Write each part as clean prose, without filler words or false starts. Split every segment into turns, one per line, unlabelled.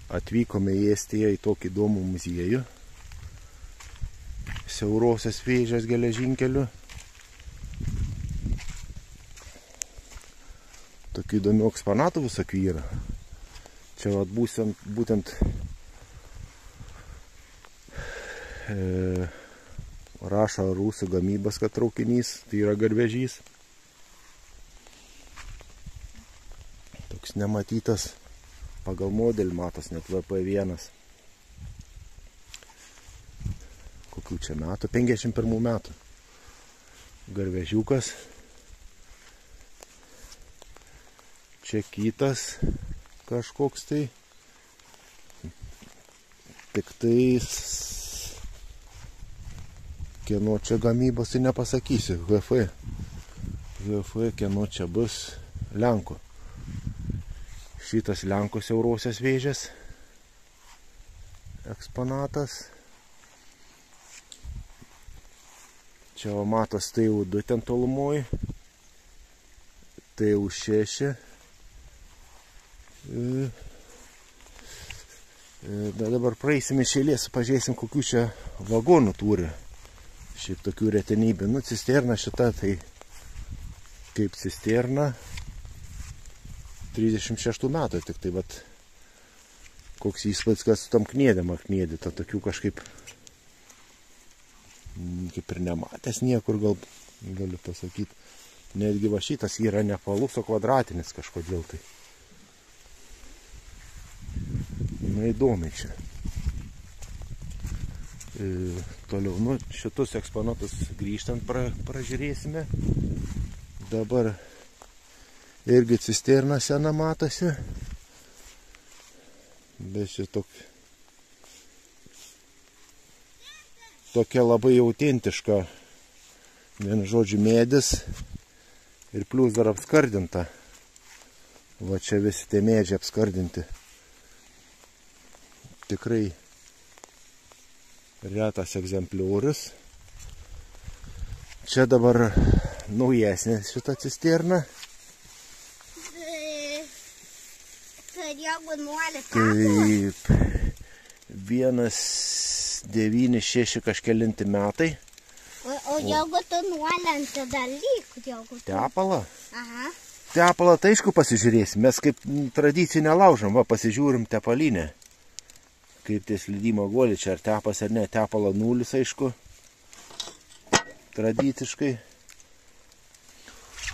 Atvykome į Estiją į tokį įdomų muziejų. Siaurosios Vėžės geležinkeliu. Tokių įdomių eksponatų visokių yra. Čia vat būtent rašo rusų gamybos, kad traukinys, tai yra garvežys. Toks nematytas. Pagal modelį matos net VP1. Kokių čia metų? 51 metų. Garvežiukas. Čia kitas kažkoks tai. Tik tais kieno čia gamybos, tai nepasakysiu. VF kieno čia bus. Lenkų. Šitas Lenkų Siaurosios Vėžės eksponatas. Čia matos TU2 ten tolumoj. TU6. Dabar praeisim iš eilės, pažiūrėsim, kokių čia vagonų turi. Šiaip tokių retenybių. Nu, cisterna šita, tai kaip cisterna. 36 metų, tik tai vat koks įspūdis, kad su tam kniedėm apkniedyta, tokių kažkaip kaip ir nematęs niekur, galiu pasakyti. Netgi va šitas yra ne apvalus, o kvadratinis kažkodėl tai. Na, įdomi čia. Toliau, nu, šitus eksponatus grįžtant pražiūrėsime. Dabar irgi cisterna sena matosi. Bet čia tokia labai autentiška, vien žodžiu, medis. Ir plius dar apskardinta. Va čia visi tie medžiai apskardinti. Tikrai retas egzempliorius. Čia dabar naujesnė šita cisterna. Taip, 196 kažkelinti metai.
O jeigu tu nuolenti dalyk, jeigu tu...
Tepalą?
Aha.
Tepalą tai aišku pasižiūrėsim, mes kaip tradicinę laužom, va pasižiūrim tepalinę. Kaip tie slydimo guoliai, čia ar tepas ar ne, tepalą 0 aišku. Tradiciškai.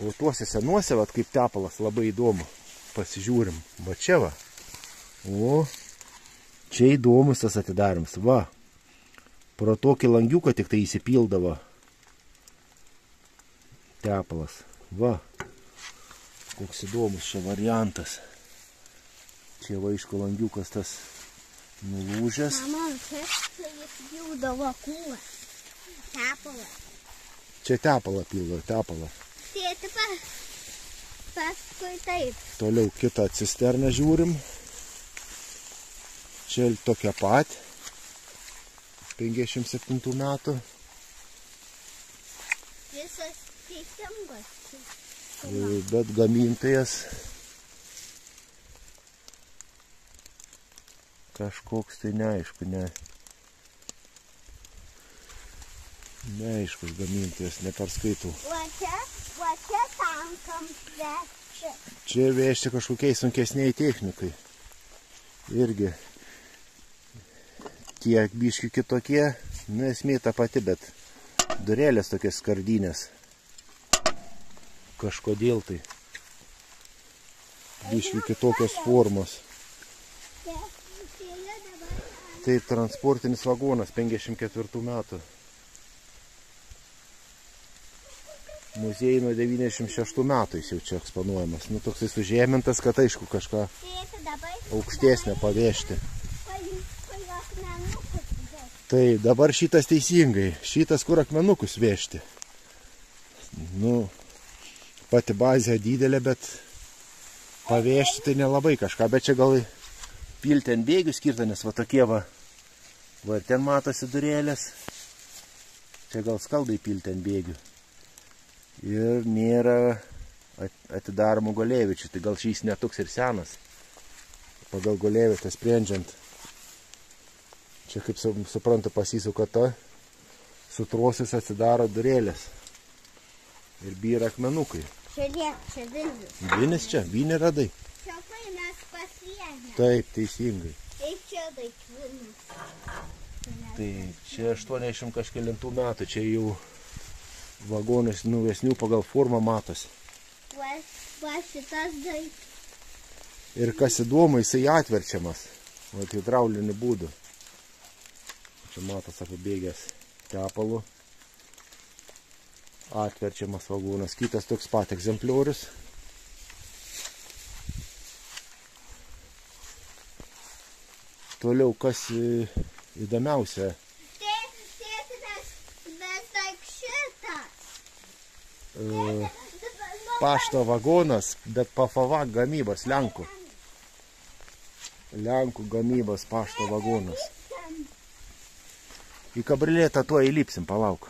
O tuose senuose, va kaip tepalas, labai įdomu. Pasižiūrim, va čia va. O, čia įdomus tas atidarimas. Va, pro tokį langiuką tik tai įsipildavo tepalas. Va, koks įdomus čia variantas. Čia va aišku langiukas tas nulūžęs.
Mama, čia įsipildavo kūlą. Tepalą.
Čia tepalą pildo, tepalą.
Tėti paskui taip.
Toliau kitą cisterną žiūrim. Čia tokia pat. 57 metų.
Visas teisingas.
Bet gamintojas kažkoks tai neaišku, neaiškus gamintojas, neperskaitau.
Va čia tankams vežti.
Čia vežti kažkokiai sunkesniai technikai. Irgi kiek biški kitokie, nu esmė ta pati, bet durelės tokias skardinės. Kažkodėl tai. Biški kitokios formos. Tai transportinis vagonas 54 metų. Muziejai nuo 96 metų jis jau čia eksponuojamas. Nu toksai sužemintas, kad aišku kažką aukštesnio pavežti. Tai dabar šitas teisingai. Šitas kur akmenukus vežti. Nu, pati bazė didelė, bet pavežti tai nelabai kažką. Bet čia gal pilti ant bėgių skirta, nes va tokie va. Va ir ten matosi durėlės. Čia gal skaldai pilti ant bėgių. Ir nėra atidaromų galėvičių, tai gal šis netoks ir senas. pagal gulėvietę sprendžiant. Čia, kaip suprantu, pasisuka ta, sutrosis atsidaro durėlės. Ir byra akmenukai.
Žiūrėk, čia vinis.
Vinis čia, vinį radai.
Čia kai mes pasiėmė.
Taip, teisingai.
Ir čia daik vinis.
Tai čia 80 kažkelintų metų, čia jau vagonas naujesnių pagal formą matosi.
Va šitas daik.
Ir kas įdomu, jisai atverčiamas, hidrauliniu būdu. Čia matos apibėgęs tepalu. Atverčiamas vagonas. Kitas toks pat egzempliorius. Toliau, kas įdomiausia. Pašto vagonas, bet PFAVAG gamybos, Lenkų. Lenkų gamybos pašto vagonas. Į kabriletą tuo įlipsim, palauk.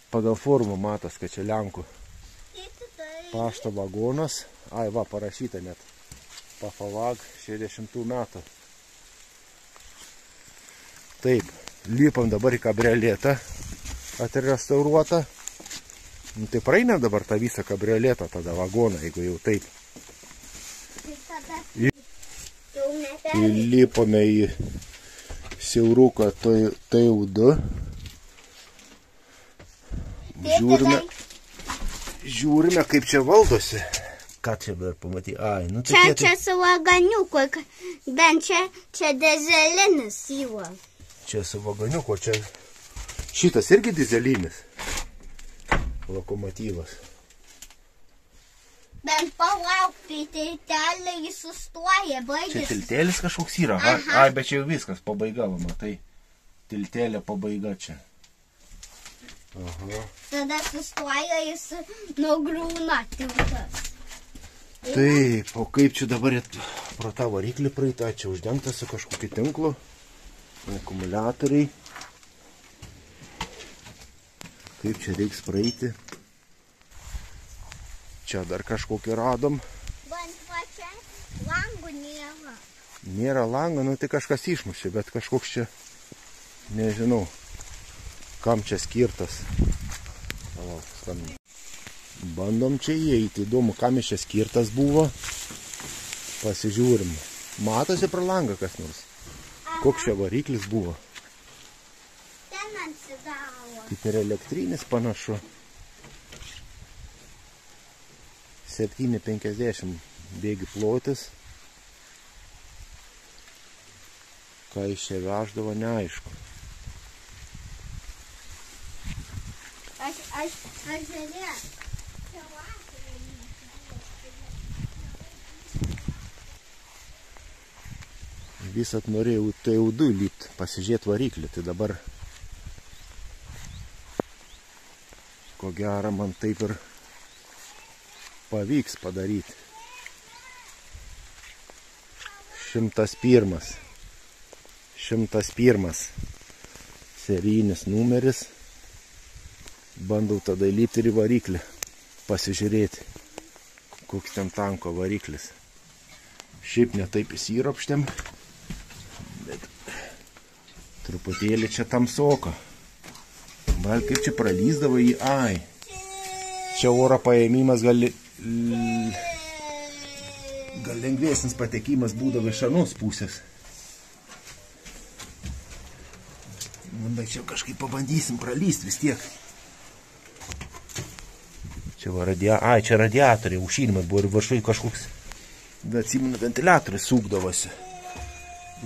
Pagal formą matos, kad čia Lenkų pašto vagonas. Ai, va, parašyta net. PFAVAG 60 metų. Taip, lipam dabar į kabrioletą atrestauruotą. Nu, tai praeinam dabar tą visą kabrioletą, tada vagoną, jeigu jau taip. Įlipome į siauruką TU2. Žiūrime, kaip čia valdosi. Ką čia dar pamatyti? Ai, nu tai
čia su vaganiuku, bent čia dizelinis įvo.
Čia su vaganiuku, čia šitas irgi dizelinis lokomotyvas.
Bent palauk, tai tiltelė sustoja, baigėsi.
Čia tiltelis kažkoks yra. Ai, bet čia jau viskas, pabaiga, matai. Tiltelė pabaiga čia. Aha.
Tada sustoja, jis nugriūna tiltas.
Taip, o kaip čia dabar pro tą variklį praeitą, čia uždengtas su kažkokiu tinklu, akumuliatoriai. Kaip čia reiks praeiti. Čia dar kažkokį radom.
Bant pačia langų nėra.
Nėra langą, nu tai kažkas išmušė, bet kažkoks čia, nežinau, kam čia skirtas. Palauk, skambinu. Bandom čia įeiti, įdomu, kam čia skirtas buvo. Pasižiūrim. Matosi pro langą kas nors. Koks čia variklis buvo.
Ten atsidavo.
Kaip ir elektrinis panašu. 750 bėgių plotis. Ką iš čia veždavo, neaišku.
Aš žiūrėk.
Visat norėjau TU2 lipt, pasižiūrėti variklį, tai dabar ko gero man taip ir pavyks padaryti. 101. 101 serijinis numeris. Bandau tada įlipti ir į variklį, pasižiūrėti, koks ten tanko variklis. Šiaip netaip įsiropštėm, bet truputėlį čia tamsoka. Gal kaip čia pralysdavo į ai. Čia oro paėmimas gal lengvesnis patekimas būdavo iš anos pusės. Bet čia kažkaip pabandysim pralysti vis tiek. Čia va čia radiatoriai, aušinimas buvo ir viršai kažkoks, atsimenu, ventiliatorius sūkdavosi.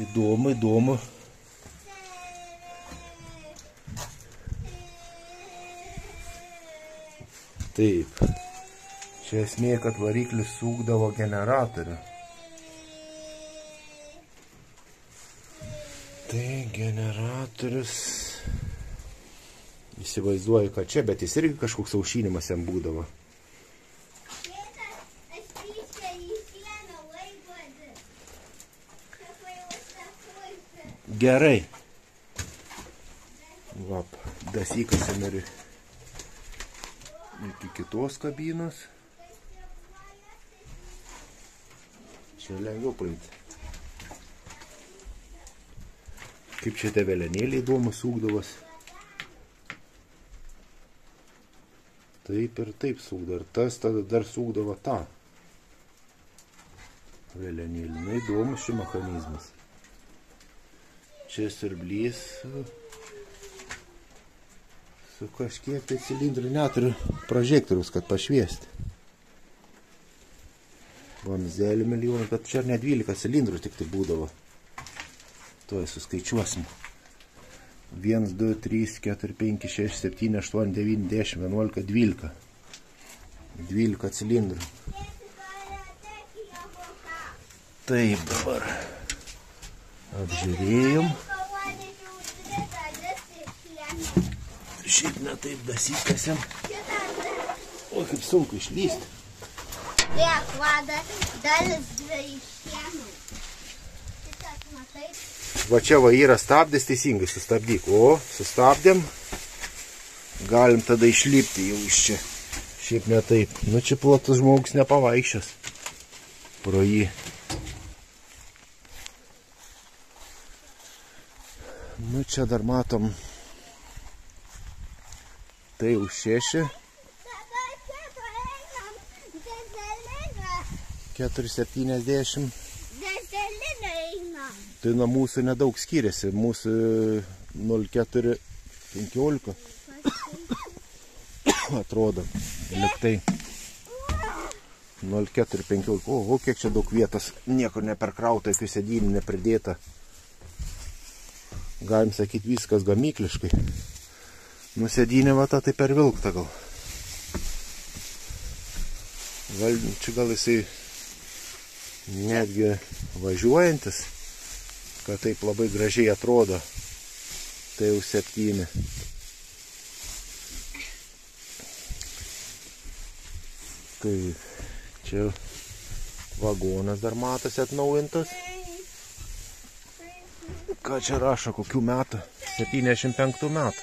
Įdomu, įdomu. Taip. Čia esmė, kad variklis sūkdavo generatorių. Tai generatorius. Įsivaizduoju, kad čia, bet jis irgi kažkoks aušinimas jam būdavo. Gerai. Vap, dasikasėm ir iki kitos kabinos. Čia lengviau praeiti. Kaip čia tie velenėliai įdomus sūkdavos. Taip ir taip sūkdavo. Ir tas tada dar sūkdavo tą velenėlį. Na, įdomus šį mechanizmas. Čia siurblys su kažkiek tai cilindrų, net ir prožektorius, kad pašviesti. Vamzelį milijoną, bet čia ne 12 cilindrų tik tai būdavo. Tuoj suskaičiuosim. 1, 2, 3, 4, 5, 6, 7, 8, 9, 10, 11, 12. 12 cilindrų. Taip, dabar apžiūrėjom. Šiaip ne taip dasikasiam. O, kaip sunku išlysti.
Liek, vada, dalis 2 šienų. Šitas, matai?
Va čia va yra stabdis, teisingai sustabdyk. O, sustabdėm. Galim tada išlipti jau iš čia. Šiaip ne taip. Nu čia platus žmogus nepavaikščios pro jį. Nu čia dar matom. Tai už 6. 4,70. Tai nuo mūsų nedaug skiriasi. Mūsų 0,415. Atrodo. Liktai 0,415. O, kiek čia daug vietos. Niekur neperkrauta, jokių sėdynių nepridėta. Galim sakyti, viskas gamykliškai. Nusėdynė vata tai per vilktą gal. Čia gal jisai netgi važiuojantis, kad taip labai gražiai atrodo. Tai jau 7. Tai čia vagonas dar matosi atnaujintas. Ką čia rašo, kokių metų? 75 metų.